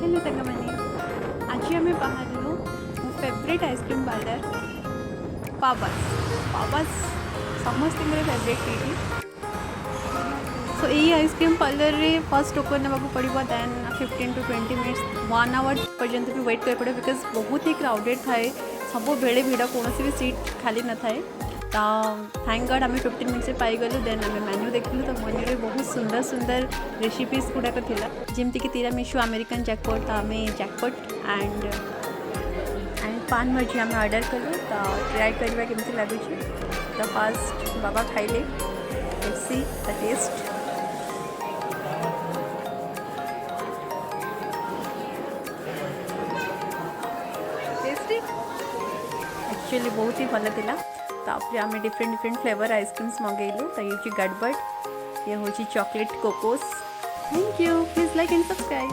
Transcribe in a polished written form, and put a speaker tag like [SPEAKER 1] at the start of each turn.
[SPEAKER 1] Hello साଙ୍ଗमाने आज आम बाहर मो फेवरेट आइसक्रीम पार्लर पाबास पाबास समस्त फेवरेट ये सो यही आइसक्रीम पार्लर रे फर्स्ट टोकन नाक पड़ो देन 15 to 20 मिनट्स 1 आवर पर्यंत भी वेट कर पड़े बिकज बहुत ही क्राउडेड थाए सब बेले भिड़ कौन भी सीट खाली न थाए तो थैंक गॉड आम 15 मिनट्स पाईगलु देन आम मेन्यू देखलु तो मेन्यू रे बहुत सुंदर सुंदर रेसिपीज गुड़ाक थिला जेमती कि तिरामिसु अमेरिकन जैकपॉट तो आम जैकपॉट एंड पान भजी आम ऑर्डर कलु तो ट्राए करवा केमती लगुच तो फास्ट बाबा खाइले see the test tasty actually बहुत ही भल था तापर आम डिफरेंट डिफरेंट फ्लेवर आइसक्रीम्स मंगेलु तो ये गड़बड़ ये हूँ चॉकलेट कोकोस thank you please like and subscribe.